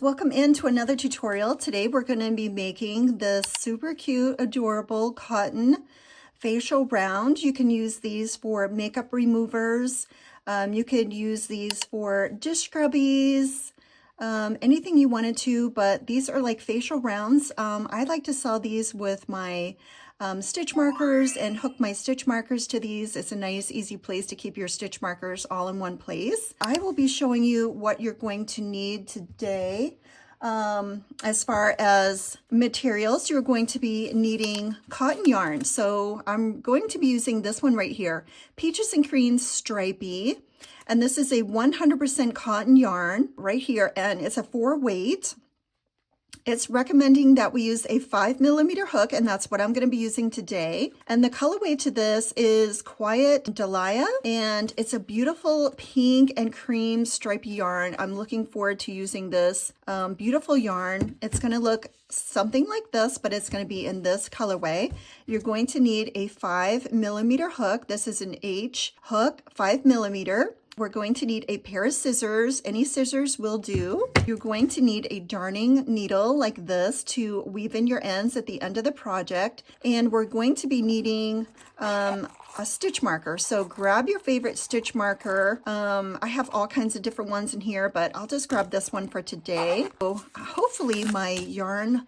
Welcome into another tutorial. Today we're going to be making this super cute, adorable cotton facial round. You can use these for makeup removers. You could use these for dish scrubbies, anything you wanted to, but these are like facial rounds. I like to sell these with my stitch markers and hook my stitch markers to these. It's a nice, easy place to keep your stitch markers all in one place. I will be showing you what you're going to need today. As far as materials, you're going to be needing cotton yarn. So I'm going to be using this one right here, Peaches and Cream Stripey. And this is a 100% cotton yarn right here, and it's a 4-weight. It's recommending that we use a 5mm hook, and that's what I'm going to be using today. And the colorway to this is Quiet Dahlia, and it's a beautiful pink and cream stripy yarn. I'm looking forward to using this beautiful yarn. It's going to look something like this, but it's going to be in this colorway. You're going to need a 5mm hook. This is an H hook, 5mm. We're going to need a pair of scissors. Any scissors will do. You're going to need a darning needle like this to weave in your ends at the end of the project. And we're going to be needing a stitch marker. So grab your favorite stitch marker. I have all kinds of different ones in here, but I'll just grab this one for today. So hopefully my yarn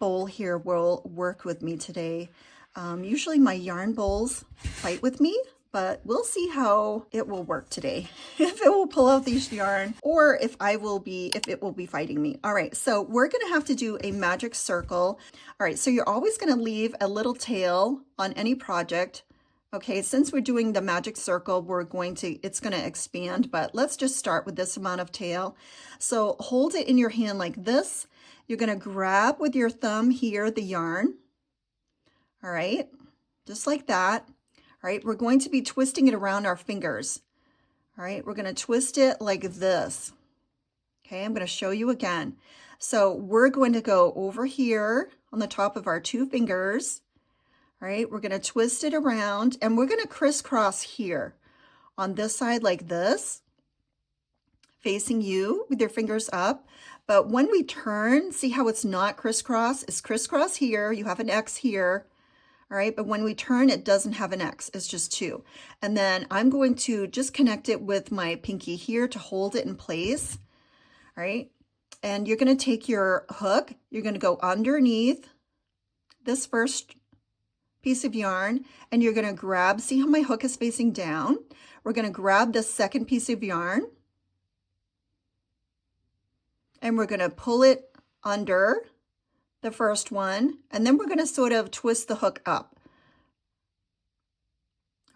bowl here will work with me today. Usually my yarn bowls fight with me, but we'll see how it will work today. If it will pull out these yarn or if it will be fighting me. All right, so we're gonna have to do a magic circle. All right, so you're always gonna leave a little tail on any project. Okay, since we're doing the magic circle, it's gonna expand, but let's just start with this amount of tail. So hold it in your hand like this. You're gonna grab with your thumb here the yarn. All right, just like that. All right, we're going to be twisting it around our fingers. All right, we're going to twist it like this. Okay, I'm going to show you again. So we're going to go over here on the top of our 2 fingers. All right, we're going to twist it around and we're going to crisscross here on this side like this, facing you with your fingers up. But when we turn, see how it's not crisscross? It's crisscross here. You have an X here. All right, but when we turn, it doesn't have an X, it's just 2. And then I'm going to just connect it with my pinky here to hold it in place. All right, and you're going to take your hook, you're going to go underneath this first piece of yarn, and you're going to grab, see how my hook is facing down? We're going to grab the second piece of yarn, and we're going to pull it under the first one, and then we're going to sort of twist the hook up.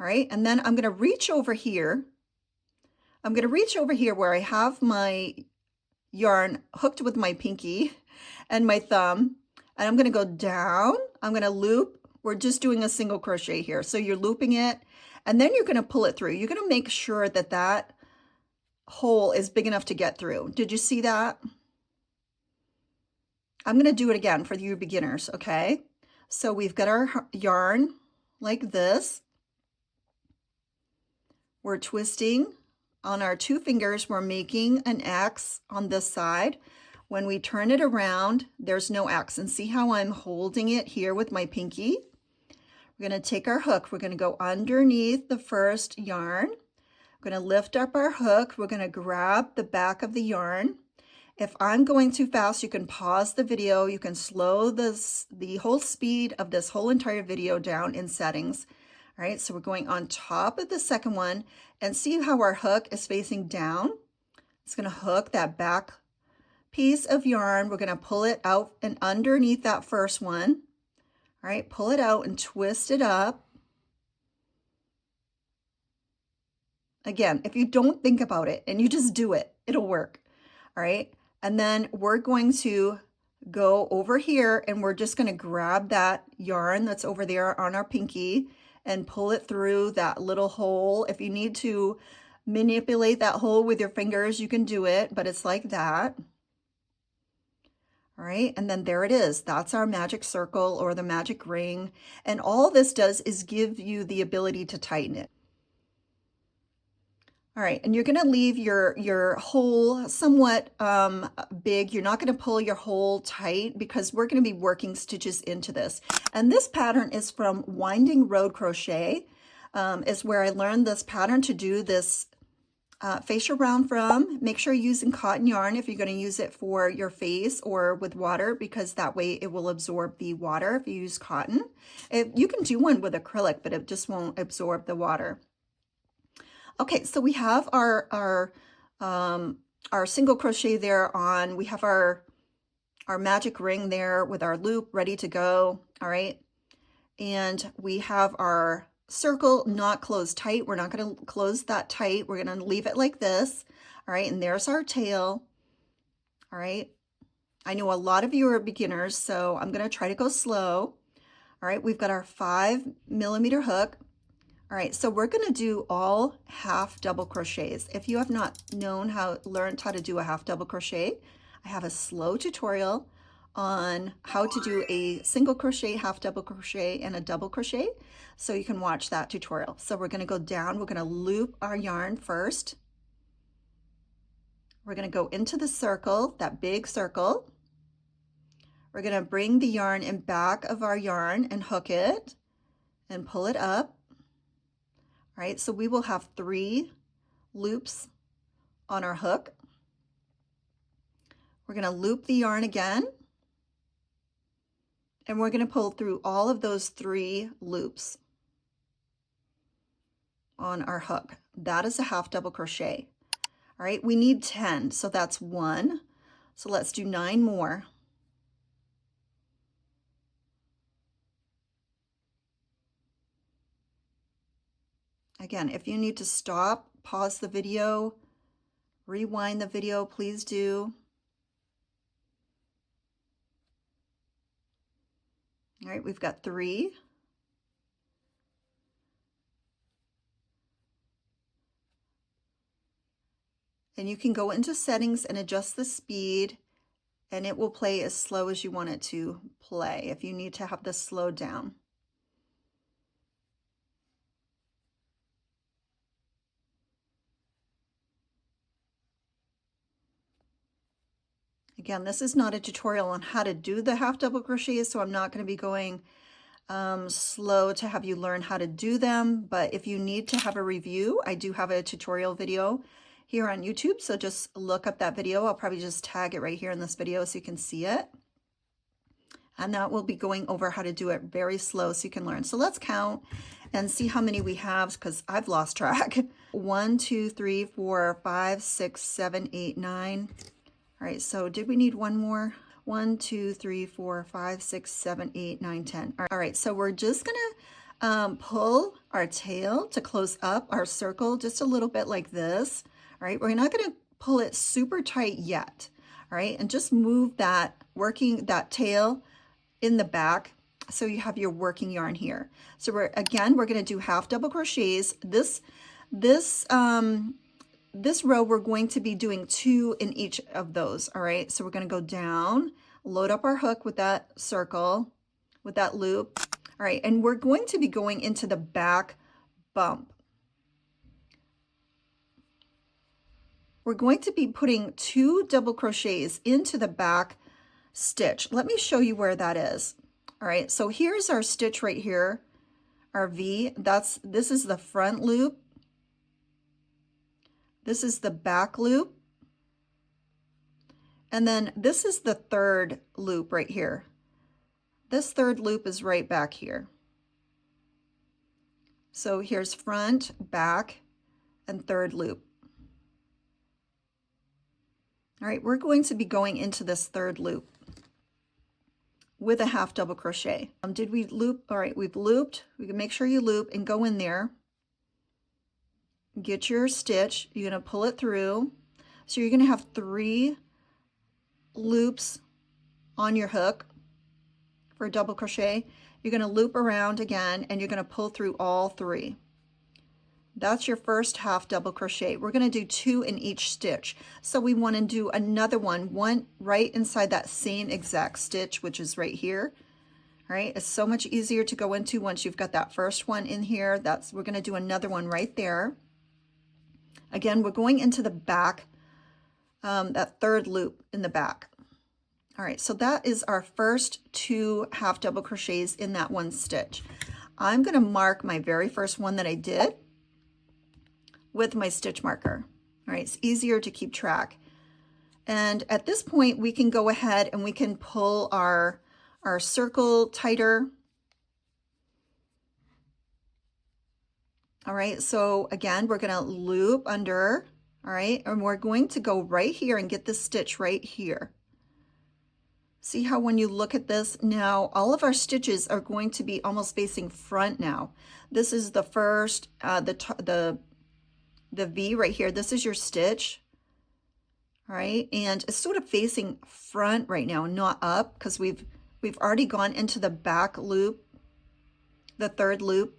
All right, and then I'm going to reach over here. I'm going to reach over here where I have my yarn hooked with my pinky and my thumb, and I'm going to go down. I'm going to loop. We're just doing a single crochet here. So you're looping it, and then you're going to pull it through. You're going to make sure that that hole is big enough to get through. Did you see that? I'm going to do it again for you beginners, okay? So we've got our yarn like this. We're twisting on our 2 fingers. We're making an X on this side. When we turn it around, there's no X. And see how I'm holding it here with my pinky? We're going to take our hook. We're going to go underneath the first yarn. We're going to lift up our hook. We're going to grab the back of the yarn. If I'm going too fast, you can pause the video. You can slow the whole speed of this whole entire video down in settings. All right, so we're going on top of the second one, and see how our hook is facing down? It's going to hook that back piece of yarn. We're going to pull it out and underneath that first one. All right, pull it out and twist it up. Again, if you don't think about it and you just do it, it'll work. All right. And then we're going to go over here and we're just going to grab that yarn that's over there on our pinky and pull it through that little hole. If you need to manipulate that hole with your fingers, you can do it, but it's like that. All right, and then there it is. That's our magic circle or the magic ring. And all this does is give you the ability to tighten it. All right, and you're going to leave your hole somewhat big. You're not going to pull your hole tight because we're going to be working stitches into this. And this pattern is from Winding Road Crochet, is where I learned this pattern to do this facial round from. Make sure you're using cotton yarn if you're going to use it for your face or with water, because that way it will absorb the water if you use cotton. You can do one with acrylic, but it just won't absorb the water. Okay, so we have our single crochet there on. We have our magic ring there with our loop ready to go. All right, and we have our circle not closed tight. We're not going to close that tight. We're going to leave it like this. All right, and there's our tail. All right, I know a lot of you are beginners, so I'm going to try to go slow. All right, we've got our 5mm hook. All right, so we're going to do all half double crochets. If you have not learned how to do a half double crochet, I have a slow tutorial on how to do a single crochet, half double crochet, and a double crochet. So you can watch that tutorial. So we're going to go down. We're going to loop our yarn first. We're going to go into the circle, that big circle. We're going to bring the yarn in back of our yarn and hook it and pull it up. All right, so we will have 3 loops on our hook. We're going to loop the yarn again, and we're going to pull through all of those 3 loops on our hook. That is a half double crochet. All right, we need 10, so that's 1. So let's do 9 more. Again, if you need to stop, pause the video, rewind the video, please do. All right, we've got 3. And you can go into settings and adjust the speed, and it will play as slow as you want it to play if you need to have this slowed down. Again, this is not a tutorial on how to do the half double crochets, so I'm not going to be going slow to have you learn how to do them. But if you need to have a review, I do have a tutorial video here on YouTube, so just look up that video. I'll probably just tag it right here in this video so you can see it. And that will be going over how to do it very slow so you can learn. So let's count and see how many we have, because I've lost track. 1, 2, 3, 4, 5, 6, 7, 8, 9. All right, so did we need one more? 1, 2, 3, 4, 5, 6, 7, 8, 9, 10. All right, so we're just gonna pull our tail to close up our circle just a little bit like this. All right, we're not gonna pull it super tight yet. All right, and just move that, working that tail in the back so you have your working yarn here. So we're gonna do half double crochets. This row, we're going to be doing 2 in each of those. All right, so we're going to go down, load up our hook with that circle, with that loop. All right, and we're going to be going into the back bump. We're going to be putting 2 double crochets into the back stitch. Let me show you where that is. All right, so here's our stitch right here, our V. This is the front loop. This is the back loop, and then this is the 3rd loop right here. This 3rd loop is right back here. So here's front, back, and 3rd loop. All right, we're going to be going into this 3rd loop with a half double crochet. Did we loop? All right, we've looped. We can make sure you loop and go in there. Get your stitch, you're going to pull it through. So you're going to have 3 loops on your hook for a double crochet. You're going to loop around again, and you're going to pull through all 3. That's your first half double crochet. We're going to do 2 in each stitch. So we want to do another one right inside that same exact stitch, which is right here. All right, it's so much easier to go into once you've got that first one in here. We're going to do another one right there. Again, we're going into the back, that third loop in the back. All right, so that is our first 2 half double crochets in that one stitch. I'm going to mark my very first one that I did with my stitch marker. All right, it's easier to keep track. And at this point, we can go ahead and we can pull our circle tighter. All right, so again, we're going to loop under, all right, and we're going to go right here and get this stitch right here. See how when you look at this now, all of our stitches are going to be almost facing front now. This is the first, the V right here. This is your stitch. All right, and it's sort of facing front right now, not up, because we've already gone into the back loop, the third loop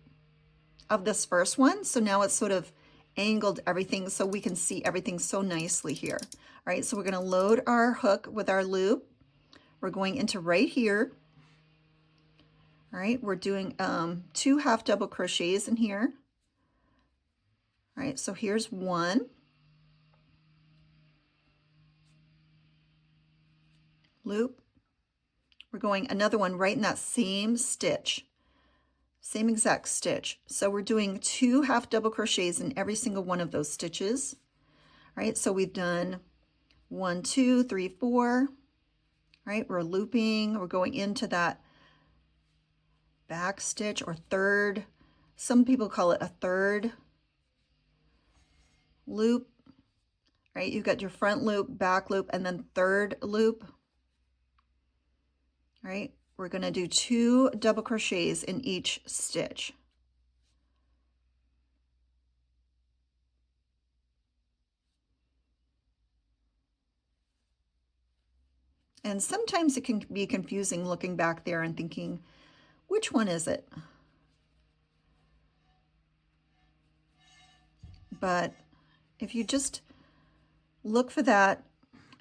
of this first one. So now it's sort of angled everything so we can see everything so nicely here. All right, so we're going to load our hook with our loop. We're going into right here. All right, we're doing 2 half double crochets in here. All right, so here's 1. Loop. We're going another one right in that same stitch, same exact stitch. So we're doing 2 half double crochets in every single one of those stitches. All right, so we've done 1, 2, 3, 4. All right, we're looping, we're going into that back stitch or third. Some people call it a third loop. All right, you've got your front loop, back loop, and then third loop. All right, we're going to do 2 double crochets in each stitch. And sometimes it can be confusing looking back there and thinking, which one is it? But if you just look for that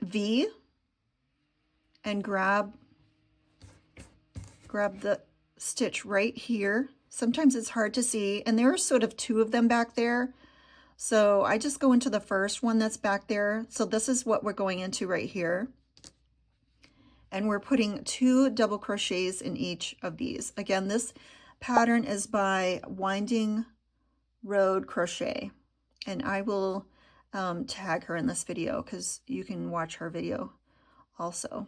V and grab the stitch right here. Sometimes it's hard to see, and there are sort of 2 of them back there. So I just go into the first one that's back there. So this is what we're going into right here. And we're putting 2 double crochets in each of these. Again, this pattern is by Winding Road Crochet. And I will tag her in this video because you can watch her video also.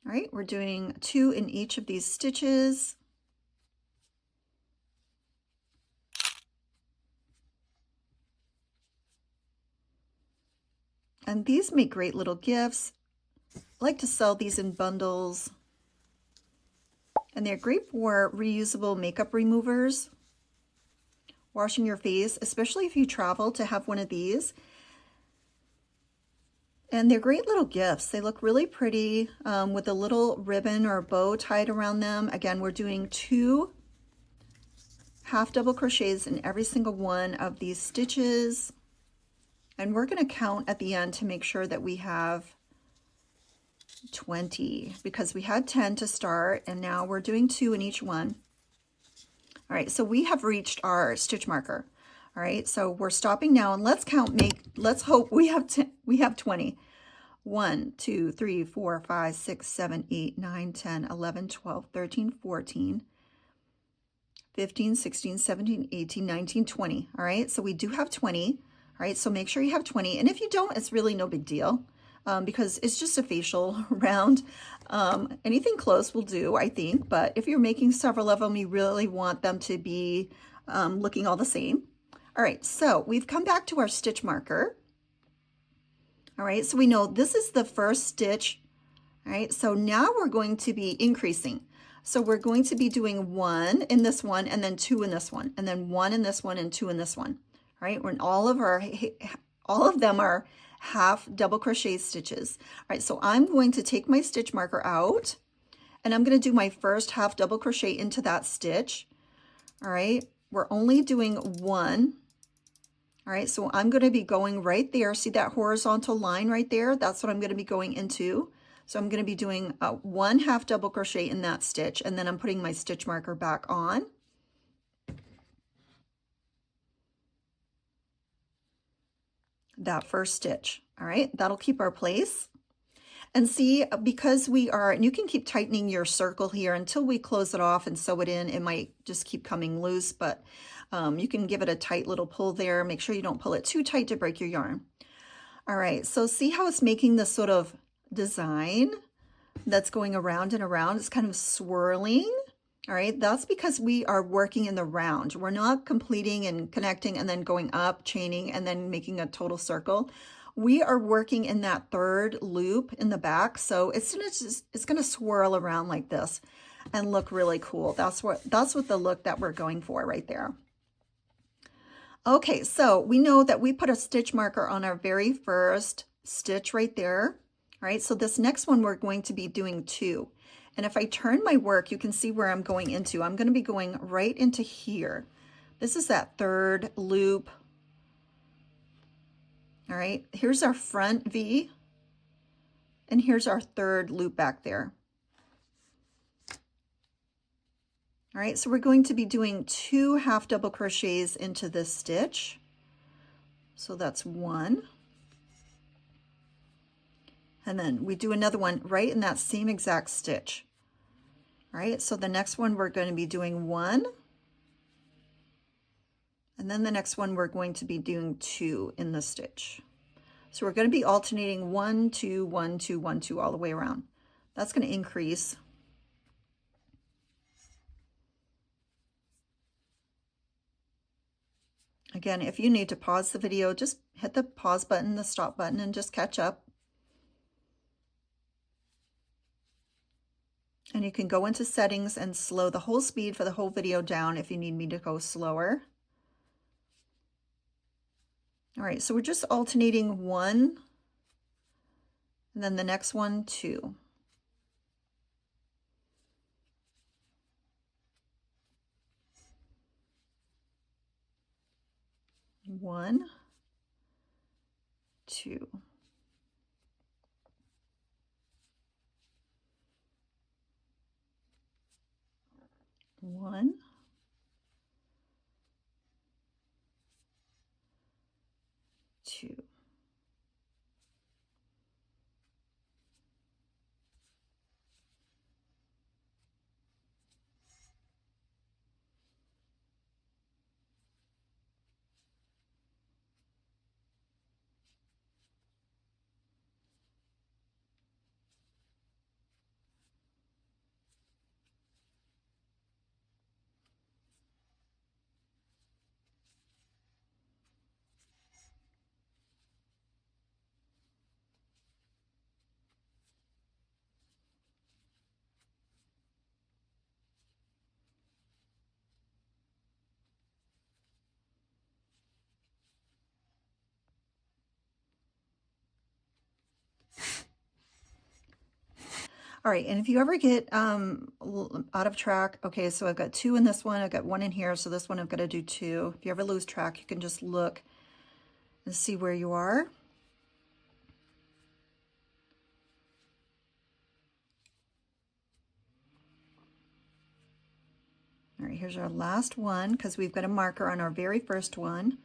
All right, we're doing 2 in each of these stitches. And these make great little gifts. I like to sell these in bundles. And they're great for reusable makeup removers. Washing your face, especially if you travel, to have one of these. And they're great little gifts. They look really pretty with a little ribbon or bow tied around them. Again, we're doing 2 half double crochets in every single one of these stitches. And we're going to count at the end to make sure that we have 20, because we had 10 to start and now we're doing 2 in each one. All right, so we have reached our stitch marker. All right, so we're stopping now, and let's count, let's hope we have 20. 1, 2, 3, 4, 5, 6, 7, 8, 9, 10, 11, 12, 13, 14, 15, 16, 17, 18, 19, 20. All right, so we do have 20. All right, so make sure you have 20. And if you don't, it's really no big deal because it's just a facial round. Anything close will do, I think. But if you're making several of them, you really want them to be looking all the same. All right, so we've come back to our stitch marker. All right, so we know this is the first stitch. All right, so now we're going to be increasing. So we're going to be doing 1 in this one, and then 2 in this one, and then 1 in this one, and 2 in this one. All right, when all of them are half double crochet stitches. All right, so I'm going to take my stitch marker out, and I'm going to do my first half double crochet into that stitch. All right, we're only doing 1. All right, so I'm going to be going right there. See that horizontal line right there? That's what I'm going to be going into. So I'm going to be doing 1 half double crochet in that stitch, and then I'm putting my stitch marker back on. that first stitch. All right, that'll keep our place. And see, because we are, and you can keep tightening your circle here until we close it off and sew it in. It might just keep coming loose, but you can give it a tight little pull there. Make sure you don't pull it too tight to break your yarn. All right, so see how it's making this sort of design that's going around and around? It's kind of swirling. All right, that's because we are working in the round. We're not completing and connecting and then going up, chaining, and then making a total circle. We are working in that third loop in the back, so it's gonna swirl around like this and look really cool. That's what the look that we're going for right there. Okay, so we know that we put a stitch marker on our very first stitch right there. All right, so this next one we're going to be doing 2. And if I turn my work, you can see where I'm going into. I'm going to be going right into here. This is that third loop. All right, here's our front V, and here's our third loop back there. All right, so we're going to be doing 2 half double crochets into this stitch. So that's 1. And then we do another one right in that same exact stitch. All right, so the next one we're going to be doing 1. And then the next one we're going to be doing 2 in the stitch. So we're going to be alternating 1, 2, 1, 2, 1, 2 all the way around. That's going to increase. Again, if you need to pause the video, just hit the pause button, the stop button, and just catch up. And you can go into settings and slow the whole speed for the whole video down if you need me to go slower. All right, so we're just alternating 1, and then the next one 2. 1, 2. 1, 2. All right, and if you ever get out of track, okay, so I've got 2 in this one, I've got 1 in here, so this one I've got to do 2. If you ever lose track, you can just look and see where you are. All right, here's our last one, because we've got a marker on our very first one.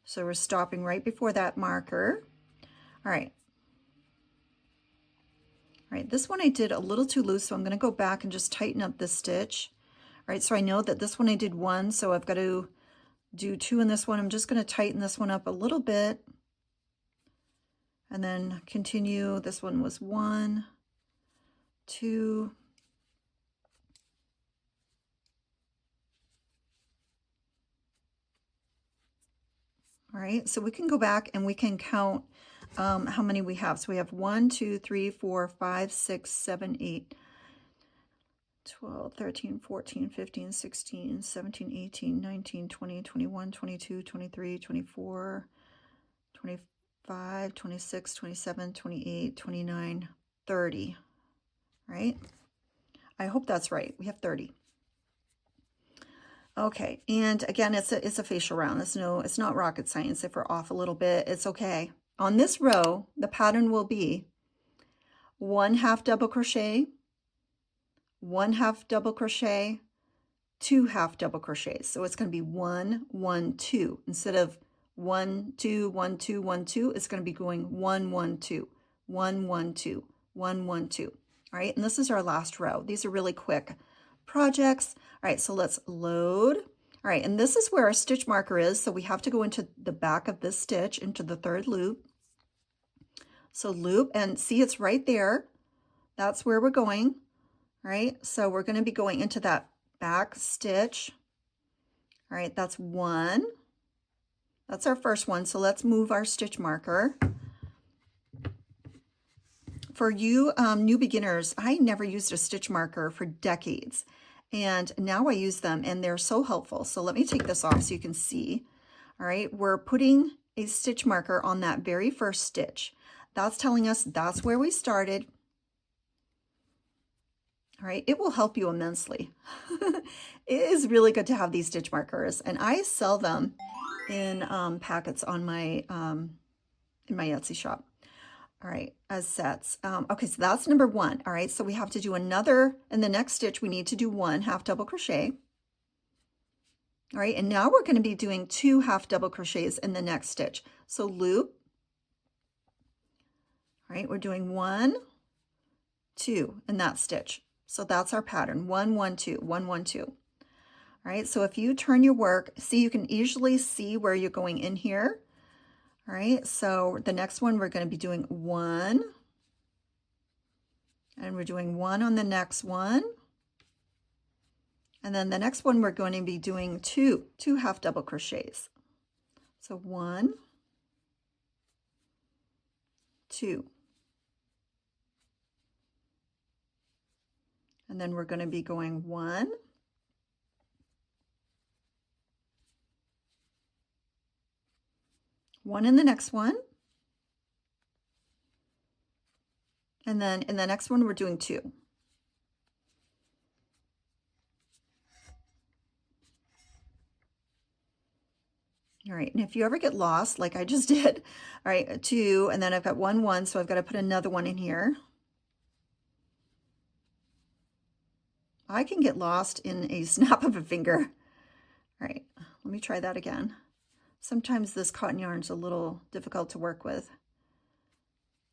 So we're stopping right before that marker. All right. All right, this one I did a little too loose, so I'm going to go back and just tighten up this stitch. All right, so I know that this one I did 1, so I've got to do 2 in this one. I'm just going to tighten this one up a little bit. And then continue. This one was 1, 2. All right, so we can go back and we can count how many we have. So we have 1, 2, 3, 4, 5, 6, 7, 8, 12, 13, 14, 15, 16, 17, 18, 19, 20, 21, 22, 23, 24, 25, 26, 27, 28, 29, 30, right? I hope that's right. We have 30. Okay, and again, it's a facial round. It's not rocket science. If we're off a little bit, it's okay. On this row, the pattern will be 1 half double crochet, 1 half double crochet, 2 half double crochets. So it's going to be 1, 1, 2 instead of 1, 2, 1, 2, 1, 2. It's going to be going 1, 1, 2, 1, 1, 2, 1, 1, 2. All right, and this is our last row. These are really quick projects. All right, so let's load. All right, and this is where our stitch marker is. So we have to go into the back of this stitch, into the third loop. So loop, and see it's right there. That's where we're going. All right, so we're going to be going into that back stitch. All right, that's 1. That's our first one. So let's move our stitch marker. For you new beginners, I never used a stitch marker for decades, and now I use them and they're so helpful. So let me take this off so you can see. All right, we're putting a stitch marker on that very first stitch. That's telling us that's where we started. All right, it will help you immensely. It is really good to have these stitch markers, and I sell them in packets on my in my Etsy shop. All right, as sets. Okay, so that's number 1. All right, so we have to do another, in the next stitch we need to do 1 half double crochet. All right, and now we're going to be doing 2 half double crochets in the next stitch. So loop. All right, we're doing 1, 2 in that stitch. So that's our pattern, 1, 1, 2, 1, 1, 2. All right, so if you turn your work, see, you can easily see where you're going in here. All right, so the next one we're going to be doing 1, and we're doing 1 on the next one. And then the next one we're going to be doing 2 half double crochets. So 1, 2. And then we're going to be going 1, 1 in the next one, and then in the next one we're doing 2. All right, and if you ever get lost, like I just did, all right, 2, and then I've got 1, 1, so I've got to put another one in here. I can get lost in a snap of a finger. All right, let me try that again. Sometimes this cotton yarn is a little difficult to work with.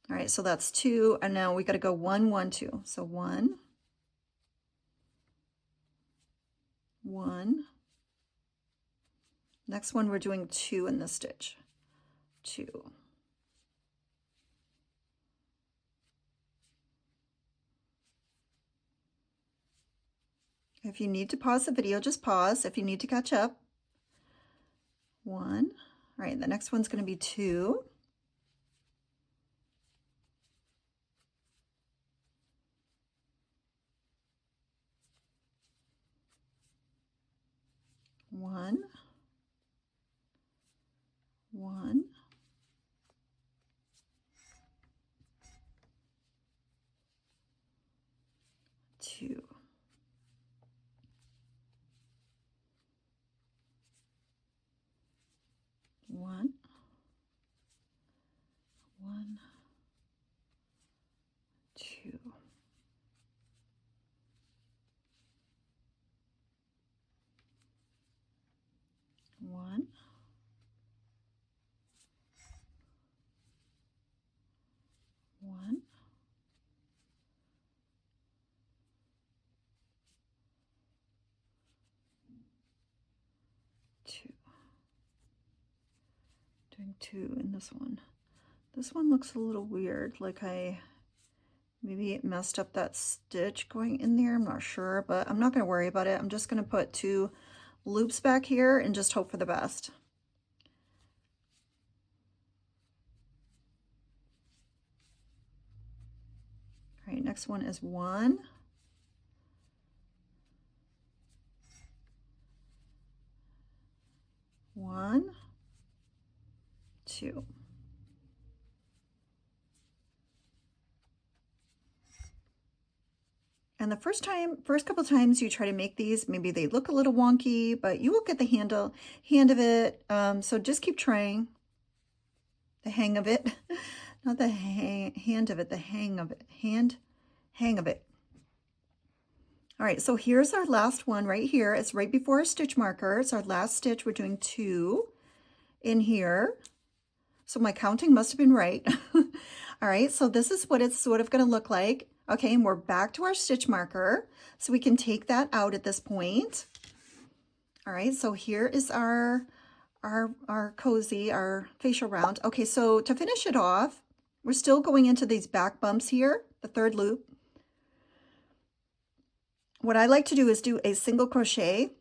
All right, so that's 2, and now we got to go 1, 1, 2. So 1, 1. Next one we're doing 2 in the stitch. 2. If you need to pause the video, just pause if you need to catch up. 1. All right, the next one's going to be 2. One, 1, 2. 1, 1, 2. 1, 1, 2. Doing 2 in this one. This one looks a little weird, like maybe it messed up that stitch going in there. I'm not sure, but I'm not going to worry about it. I'm just going to put 2 loops back here and just hope for the best. All right, next one is 1, 1, 2. And the first couple times you try to make these, maybe they look a little wonky, but you will get the hand of it. So just keep trying. The hang of it, not the hand of it, the hang of it, hang of it. All right, so here's our last one right here. It's right before our stitch marker. It's our last stitch. We're doing 2 in here. So my counting must have been right. All right, so this is what it's sort of going to look like. Okay, and we're back to our stitch marker. So we can take that out at this point. All right, so here is our cozy, our facial round. Okay, so to finish it off, we're still going into these back bumps here, the third loop. What I like to do is do a single crochet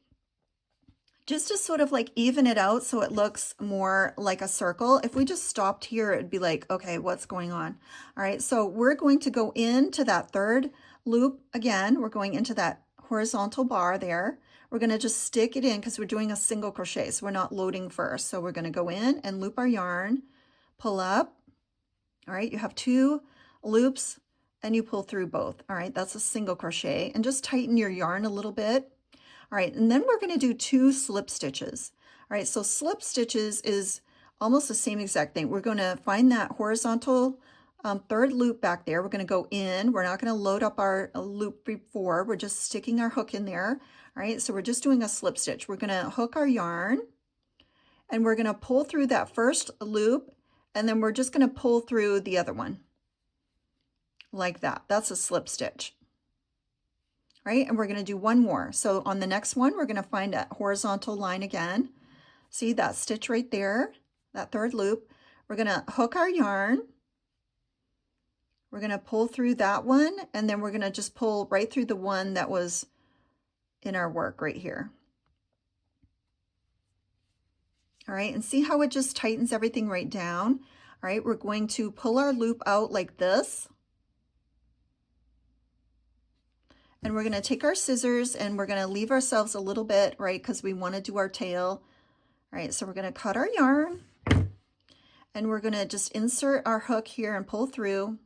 just to sort of like even it out so it looks more like a circle. If we just stopped here, it'd be like, okay, what's going on? All right, so we're going to go into that third loop again. We're going into that horizontal bar there. We're going to just stick it in because we're doing a single crochet, so we're not loading first. So we're going to go in and loop our yarn, pull up. All right, you have 2 loops and you pull through both. All right, that's a single crochet, and just tighten your yarn a little bit. All right, and then we're going to do 2 slip stitches. All right, so slip stitches is almost the same exact thing. We're going to find that horizontal third loop back there. We're going to go in. We're not going to load up our loop before. We're just sticking our hook in there. All right, so we're just doing a slip stitch. We're going to hook our yarn, and we're going to pull through that first loop, and then we're just going to pull through the other one like that. That's a slip stitch. Right, and we're going to do 1 more. So on the next one, we're going to find that horizontal line again. See that stitch right there, that third loop. We're going to hook our yarn. We're going to pull through that one, and then we're going to just pull right through the one that was in our work right here. All right, and see how it just tightens everything right down. All right, we're going to pull our loop out like this. And we're going to take our scissors and we're going to leave ourselves a little bit, right, because we want to do our tail. All right, so we're going to cut our yarn, and we're going to just insert our hook here and pull through.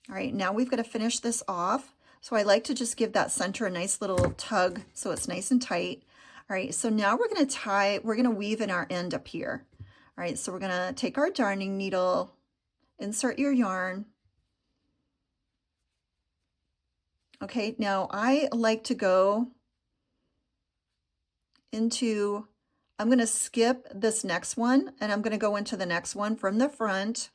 All right, now we've got to finish this off. So I like to just give that center a nice little tug so it's nice and tight. All right, so now we're going to weave in our end up here. All right, so we're going to take our darning needle, insert your yarn. Okay, now I like to go into, I'm going to skip this next one, and I'm going to go into the next one from the front.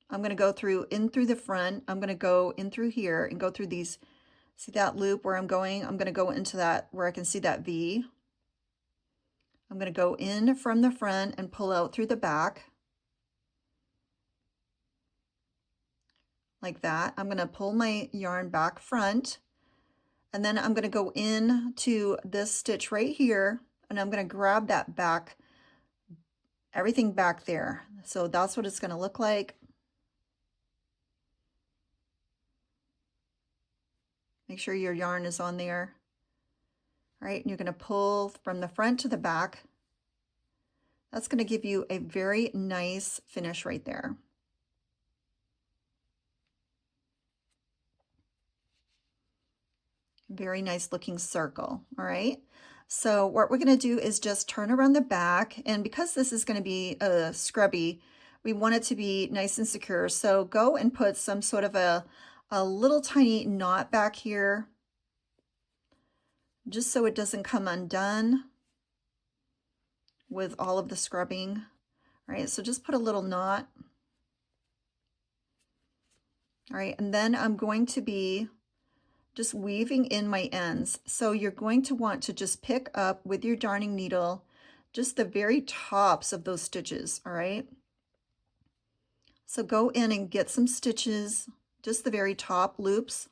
I'm going to go in through the front. I'm going to go in through here and go through these. See that loop where I'm going? I'm going to go into that where I can see that V. I'm going to go in from the front and pull out through the back. Like that. I'm going to pull my yarn back front, and then I'm going to go in to this stitch right here, and I'm going to grab that back, everything back there. So that's what it's going to look like. Make sure your yarn is on there. All right, and you're going to pull from the front to the back. That's going to give you a very nice finish right there. Very nice looking circle. All right, so what we're going to do is just turn around the back, and because this is going to be a scrubby, we want it to be nice and secure. So go and put some sort of a little tiny knot back here, just so it doesn't come undone with all of the scrubbing. All right, so just put a little knot. All right, and then I'm going to be just weaving in my ends. So you're going to want to just pick up with your darning needle just the very tops of those stitches. All right, so go in and get some stitches, just the very top loops,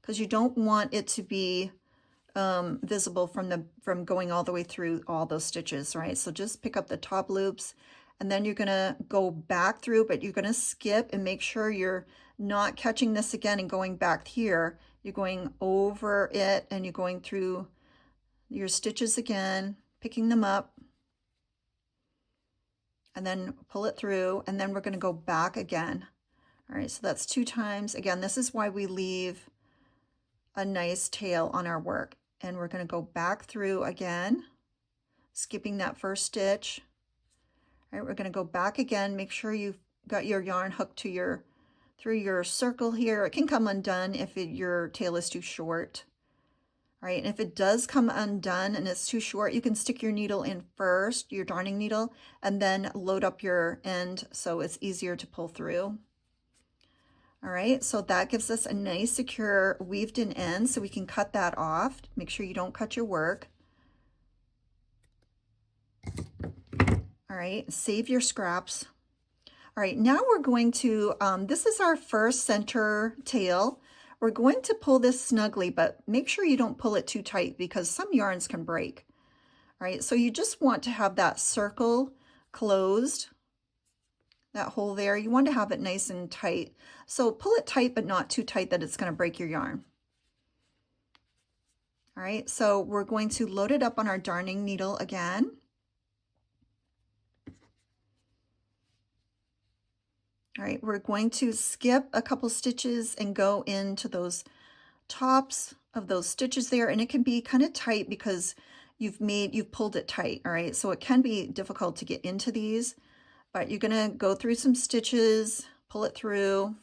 because you don't want it to be visible from going all the way through all those stitches. Right, so just pick up the top loops, and then you're going to go back through, but you're going to skip and make sure you're not catching this again and going back here. You're going over it, and you're going through your stitches again, picking them up, and then pull it through, and then we're going to go back again. All right, so that's 2 times. Again, this is why we leave a nice tail on our work. And we're going to go back through again, skipping that first stitch. All right, we're going to go back again. Make sure you've got your yarn hooked to through your circle here. It can come undone if your tail is too short. All right, and if it does come undone and it's too short, you can stick your needle in first, your darning needle, and then load up your end so it's easier to pull through. All right, so that gives us a nice secure weaved in end, so we can cut that off. Make sure you don't cut your work. All right, save your scraps. All right, now we're going to, this is our first center tail. We're going to pull this snugly, but make sure you don't pull it too tight because some yarns can break. All right, so you just want to have that circle closed, that hole there. You want to have it nice and tight. So pull it tight, but not too tight that it's going to break your yarn. All right, so we're going to load it up on our darning needle again. All right, we're going to skip a couple stitches and go into those tops of those stitches there, and it can be kind of tight because you've pulled it tight. All right, so it can be difficult to get into these, but you're gonna go through some stitches, pull it through.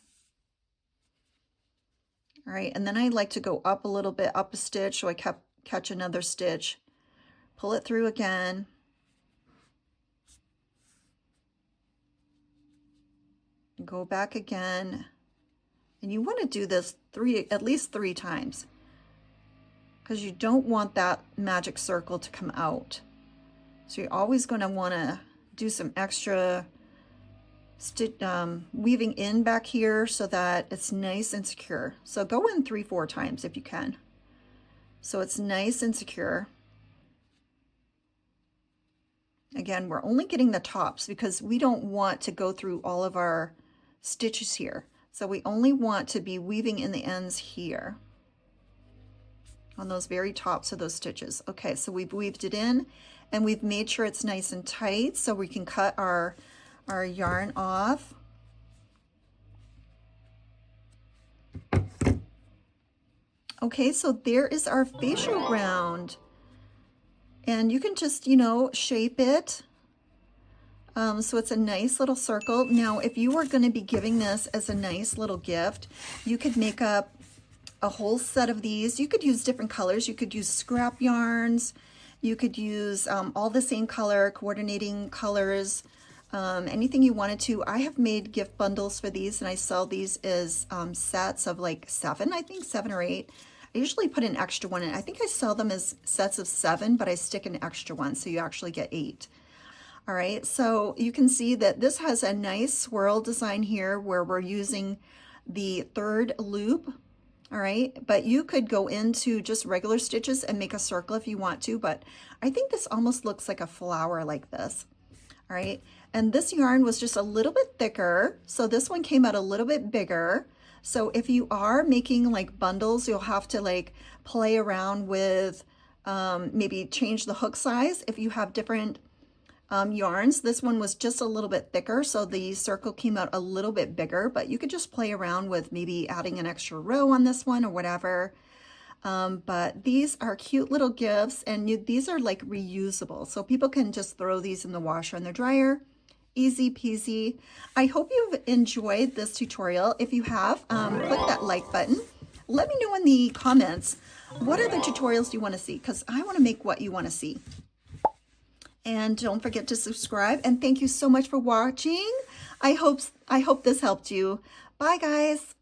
All right, and then I like to go up a little bit, up a stitch, so I catch another stitch, pull it through again. Go back again, and you want to do this at least three times because you don't want that magic circle to come out. So you're always going to want to do some extra weaving in back here so that it's nice and secure. So go in 3-4 times if you can, so it's nice and secure. Again, we're only getting the tops because we don't want to go through all of our stitches here. So we only want to be weaving in the ends here on those very tops of those stitches. Okay, so we've weaved it in and we've made sure it's nice and tight so we can cut our yarn off. Okay, so there is our facial round. And you can just, you know, shape it. So it's a nice little circle. Now, if you were going to be giving this as a nice little gift, you could make up a whole set of these. You could use different colors. You could use scrap yarns. You could use all the same color, coordinating colors, anything you wanted to. I have made gift bundles for these, and I sell these as sets of like 7, I think 7 or 8. I usually put an extra one in. I think I sell them as sets of 7, but I stick an extra one, so you actually get 8. All right, so you can see that this has a nice swirl design here where we're using the 3rd loop. All right, but you could go into just regular stitches and make a circle if you want to, but I think this almost looks like a flower like this. All right, and this yarn was just a little bit thicker, so this one came out a little bit bigger. So if you are making like bundles, you'll have to like play around with maybe change the hook size if you have different yarns. This one was just a little bit thicker, so the circle came out a little bit bigger, but you could just play around with maybe adding an extra row on this one or whatever. But these are cute little gifts, and these are like reusable, so people can just throw these in the washer and the dryer. Easy peasy. I hope you've enjoyed this tutorial. If you have, click that like button. Let me know in the comments what other tutorials you want to see, because I want to make what you want to see. And don't forget to subscribe, and thank you so much for watching. I hope this helped you. Bye guys.